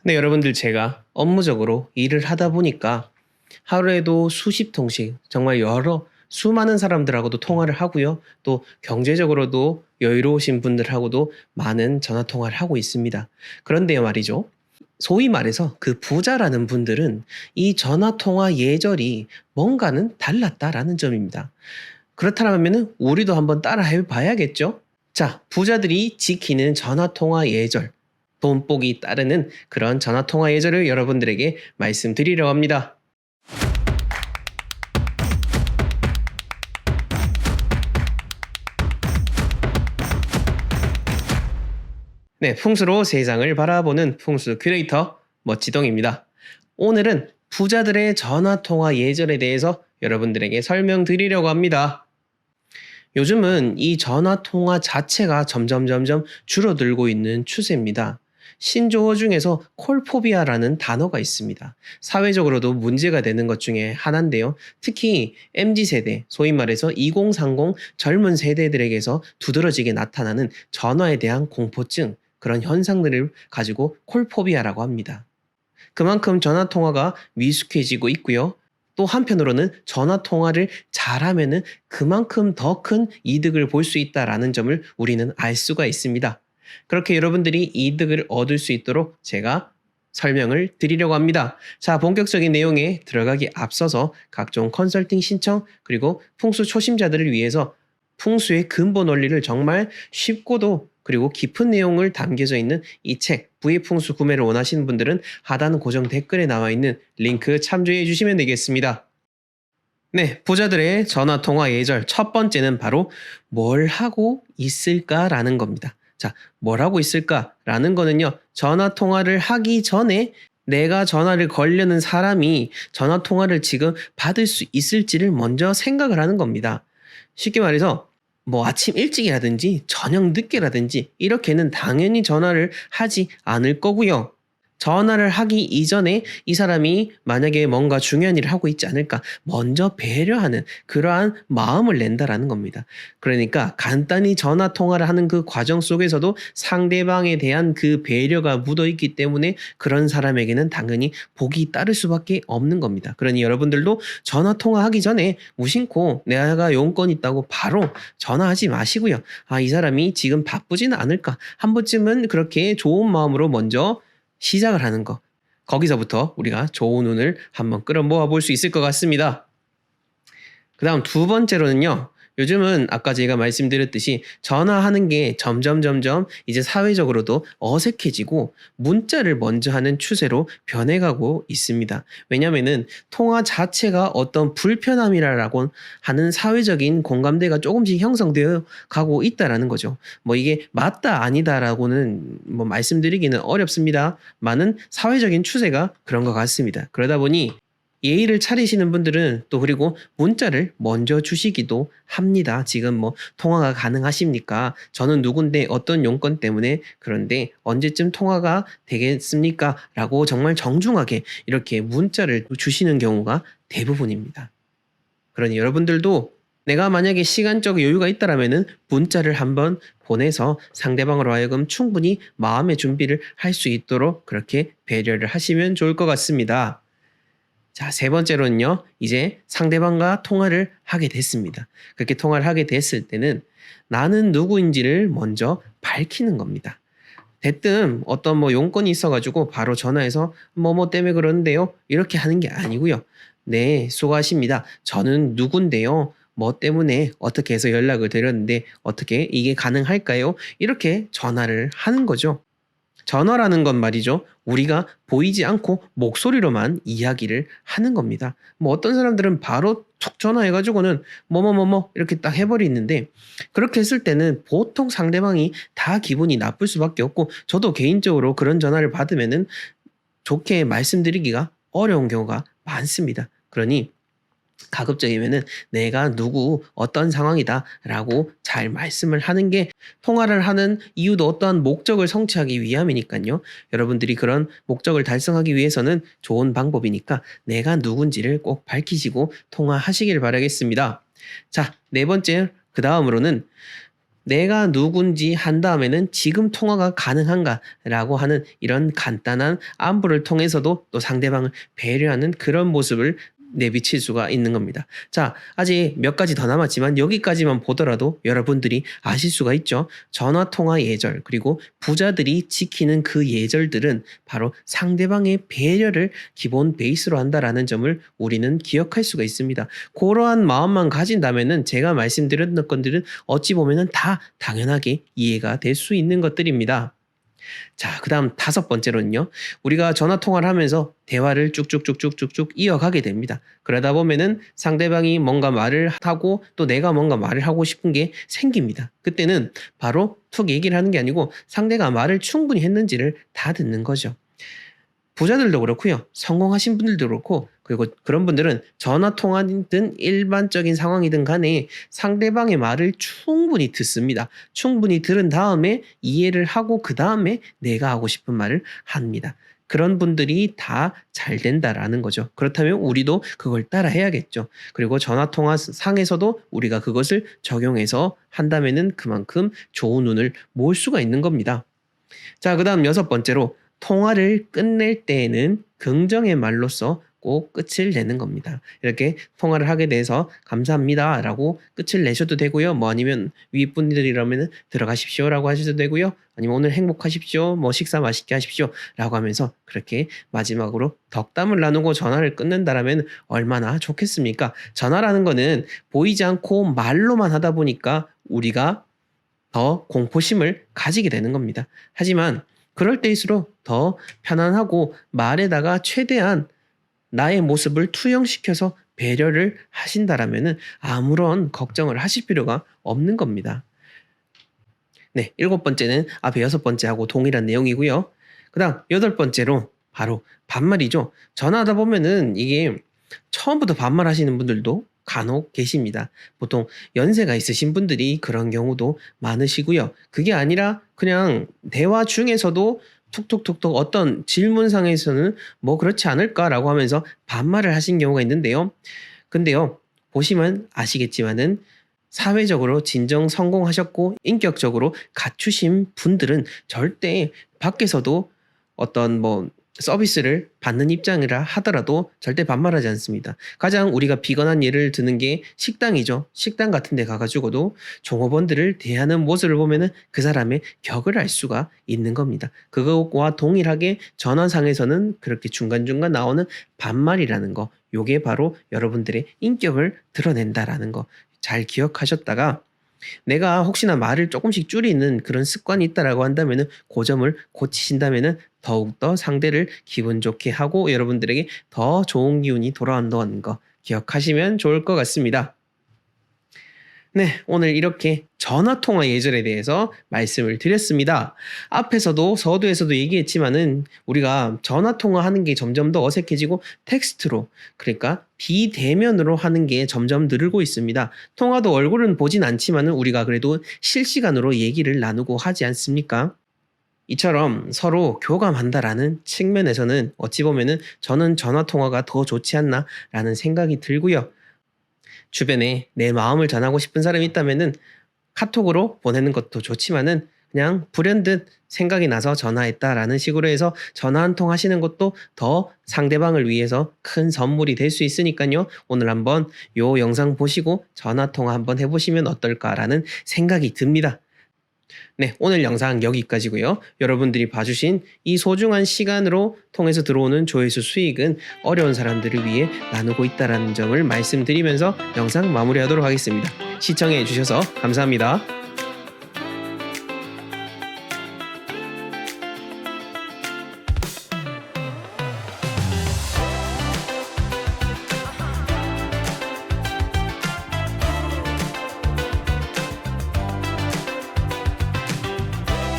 네, 여러분들 제가 업무적으로 일을 하다 보니까 하루에도 수십 통씩 정말 수많은 사람들하고도 통화를 하고요. 또 경제적으로도 여유로우신 분들하고도 많은 전화 통화를 하고 있습니다. 그런데요 말이죠. 소위 말해서 그 부자라는 분들은 이 전화 통화 예절이 뭔가는 달랐다라는 점입니다. 그렇다면 우리도 한번 따라 해봐야겠죠? 자, 부자들이 지키는 전화통화 예절, 돈복이 따르는 그런 전화통화 예절을 여러분들에게 말씀드리려고 합니다. 네, 풍수로 세상을 바라보는 풍수 큐레이터 멋지동입니다. 오늘은 부자들의 전화통화 예절에 대해서 여러분들에게 설명드리려고 합니다. 요즘은 이 전화 통화 자체가 점점 줄어들고 있는 추세입니다. 신조어 중에서 콜포비아라는 단어가 있습니다. 사회적으로도 문제가 되는 것 중에 하나인데요. 특히 MZ세대, 소위 말해서 2030 젊은 세대들에게서 두드러지게 나타나는 전화에 대한 공포증, 그런 현상들을 가지고 콜포비아라고 합니다. 그만큼 전화 통화가 미숙해지고 있고요. 또 한편으로는 전화 통화를 잘하면은 그만큼 더 큰 이득을 볼 수 있다라는 점을 우리는 알 수가 있습니다. 그렇게 여러분들이 이득을 얻을 수 있도록 제가 설명을 드리려고 합니다. 자, 본격적인 내용에 들어가기 앞서서 각종 컨설팅 신청 그리고 풍수 초심자들을 위해서 풍수의 근본 원리를 정말 쉽고도 그리고 깊은 내용을 담겨져 있는 이 책 V풍수 구매를 원하시는 분들은 하단 고정 댓글에 나와 있는 링크 참조해 주시면 되겠습니다. 네, 부자들의 전화통화 예절 첫 번째는 바로 뭘 하고 있을까라는 겁니다. 자, 뭘 하고 있을까라는 거는요. 전화통화를 하기 전에 내가 전화를 걸려는 사람이 전화통화를 지금 받을 수 있을지를 먼저 생각을 하는 겁니다. 쉽게 말해서 뭐 아침 일찍이라든지 저녁 늦게라든지 이렇게는 당연히 전화를 하지 않을 거고요. 전화를 하기 이전에 이 사람이 만약에 뭔가 중요한 일을 하고 있지 않을까 먼저 배려하는 그러한 마음을 낸다라는 겁니다. 그러니까 간단히 전화 통화를 하는 그 과정 속에서도 상대방에 대한 그 배려가 묻어 있기 때문에 그런 사람에게는 당연히 복이 따를 수밖에 없는 겁니다. 그러니 여러분들도 전화 통화하기 전에 무심코 내가 용건 있다고 바로 전화하지 마시고요. 아, 이 사람이 지금 바쁘지는 않을까? 한 번쯤은 그렇게 좋은 마음으로 먼저 시작을 하는 거. 거기서부터 우리가 좋은 운을 한번 끌어모아 볼 수 있을 것 같습니다. 그 다음 두 번째로는요. 요즘은 아까 제가 말씀드렸듯이 전화하는 게 점점 이제 사회적으로도 어색해지고 문자를 먼저 하는 추세로 변해가고 있습니다. 왜냐면은 통화 자체가 어떤 불편함이라고 하는 사회적인 공감대가 조금씩 형성되어 가고 있다라는 거죠. 뭐 이게 맞다 아니다라고는 뭐 말씀드리기는 어렵습니다. 많은 사회적인 추세가 그런 것 같습니다. 그러다 보니 예의를 차리시는 분들은 또 그리고 문자를 먼저 주시기도 합니다. 지금 뭐 통화가 가능하십니까? 저는 누군데 어떤 용건 때문에 그런데 언제쯤 통화가 되겠습니까? 라고 정말 정중하게 이렇게 문자를 주시는 경우가 대부분입니다. 그러니 여러분들도 내가 만약에 시간적 여유가 있다라면은 문자를 한번 보내서 상대방으로 하여금 충분히 마음의 준비를 할 수 있도록 그렇게 배려를 하시면 좋을 것 같습니다. 자, 세 번째로는요. 이제 상대방과 통화를 하게 됐습니다. 그렇게 통화를 하게 됐을 때는 나는 누구인지를 먼저 밝히는 겁니다. 대뜸 어떤 뭐 용건이 있어가지고 바로 전화해서 뭐뭐 때문에 그러는데요. 이렇게 하는 게 아니고요. 네, 수고하십니다. 저는 누군데요. 뭐 때문에 어떻게 해서 연락을 드렸는데 어떻게 이게 가능할까요? 이렇게 전화를 하는 거죠. 전화라는 건 말이죠. 우리가 보이지 않고 목소리로만 이야기를 하는 겁니다. 뭐 어떤 사람들은 바로 툭 전화해가지고는 뭐뭐뭐뭐 이렇게 딱 해버리는데 그렇게 했을 때는 보통 상대방이 다 기분이 나쁠 수밖에 없고 저도 개인적으로 그런 전화를 받으면은 좋게 말씀드리기가 어려운 경우가 많습니다. 그러니 가급적이면은 내가 누구 어떤 상황이다라고 잘 말씀을 하는 게 통화를 하는 이유도 어떠한 목적을 성취하기 위함이니까요. 여러분들이 그런 목적을 달성하기 위해서는 좋은 방법이니까 내가 누군지를 꼭 밝히시고 통화하시길 바라겠습니다. 자, 네 번째 그 다음으로는 내가 누군지 한 다음에는 지금 통화가 가능한가라고 하는 이런 간단한 안부를 통해서도 또 상대방을 배려하는 그런 모습을 내비칠 수가 있는 겁니다. 자, 아직 몇 가지 더 남았지만 여기까지만 보더라도 여러분들이 아실 수가 있죠. 전화통화 예절, 그리고 부자들이 지키는 그 예절들은 바로 상대방의 배려를 기본 베이스로 한다라는 점을 우리는 기억할 수가 있습니다. 그러한 마음만 가진다면은 제가 말씀드렸던 것들은 어찌 보면은 다 당연하게 이해가 될 수 있는 것들입니다. 자, 그 다음 5번째로는요. 우리가 전화통화를 하면서 대화를 쭉쭉쭉쭉쭉쭉 이어가게 됩니다. 그러다 보면은 상대방이 뭔가 말을 하고 또 내가 뭔가 말을 하고 싶은 게 생깁니다. 그때는 바로 툭 얘기를 하는 게 아니고 상대가 말을 충분히 했는지를 다 듣는 거죠. 부자들도 그렇고요. 성공하신 분들도 그렇고, 그리고 그런 분들은 전화통화든 일반적인 상황이든 간에 상대방의 말을 충분히 듣습니다. 충분히 들은 다음에 이해를 하고 그 다음에 내가 하고 싶은 말을 합니다. 그런 분들이 다 잘 된다라는 거죠. 그렇다면 우리도 그걸 따라 해야겠죠. 그리고 전화통화 상에서도 우리가 그것을 적용해서 한다면은 그만큼 좋은 운을 모을 수가 있는 겁니다. 자, 그 다음 6번째로 통화를 끝낼 때에는 긍정의 말로써 꼭 끝을 내는 겁니다. 이렇게 통화를 하게 돼서 감사합니다 라고 끝을 내셔도 되고요. 뭐 아니면 윗분들이라면 들어가십시오 라고 하셔도 되고요. 아니면 오늘 행복하십시오, 뭐 식사 맛있게 하십시오 라고 하면서 그렇게 마지막으로 덕담을 나누고 전화를 끊는다라면 얼마나 좋겠습니까? 전화라는 거는 보이지 않고 말로만 하다 보니까 우리가 더 공포심을 가지게 되는 겁니다. 하지만 그럴 때일수록 더 편안하고 말에다가 최대한 나의 모습을 투영시켜서 배려를 하신다라면 아무런 걱정을 하실 필요가 없는 겁니다. 네, 7번째는 앞에 6번째하고 동일한 내용이고요. 그 다음 8번째로 바로 반말이죠. 전화하다 보면은 이게 처음부터 반말하시는 분들도 간혹 계십니다. 보통 연세가 있으신 분들이 그런 경우도 많으시고요. 그게 아니라 그냥 대화 중에서도 툭툭툭툭 어떤 질문상에서는 뭐 그렇지 않을까라고 하면서 반말을 하신 경우가 있는데요. 근데요, 보시면 아시겠지만은 사회적으로 진정 성공하셨고 인격적으로 갖추신 분들은 절대 밖에서도 어떤 뭐 서비스를 받는 입장이라 하더라도 절대 반말하지 않습니다. 가장 우리가 비건한 예를 드는 게 식당이죠. 식당 같은 데 가가지고도 종업원들을 대하는 모습을 보면은 그 사람의 격을 알 수가 있는 겁니다. 그것과 동일하게 전화상에서는 그렇게 중간중간 나오는 반말이라는 거, 요게 바로 여러분들의 인격을 드러낸다라는 거 잘 기억하셨다가 내가 혹시나 말을 조금씩 줄이는 그런 습관이 있다라고 한다면은 그 점을 고치신다면은 더욱더 상대를 기분 좋게 하고 여러분들에게 더 좋은 기운이 돌아온다는 거 기억하시면 좋을 것 같습니다. 네, 오늘 이렇게 전화통화 예절에 대해서 말씀을 드렸습니다. 앞에서도 서두에서도 얘기했지만은 우리가 전화통화 하는 게 점점 더 어색해지고 텍스트로, 그러니까 비대면으로 하는 게 점점 늘고 있습니다. 통화도 얼굴은 보진 않지만은 우리가 그래도 실시간으로 얘기를 나누고 하지 않습니까? 이처럼 서로 교감한다라는 측면에서는 어찌 보면은 저는 전화통화가 더 좋지 않나라는 생각이 들고요. 주변에 내 마음을 전하고 싶은 사람이 있다면은 카톡으로 보내는 것도 좋지만은 그냥 불현듯 생각이 나서 전화했다라는 식으로 해서 전화 한 통 하시는 것도 더 상대방을 위해서 큰 선물이 될 수 있으니까요. 오늘 한번 요 영상 보시고 전화 통화 한번 해보시면 어떨까라는 생각이 듭니다. 네, 오늘 영상 여기까지고요. 여러분들이 봐주신 이 소중한 시간으로 통해서 들어오는 조회수 수익은 어려운 사람들을 위해 나누고 있다는 점을 말씀드리면서 영상 마무리하도록 하겠습니다. 시청해 주셔서 감사합니다.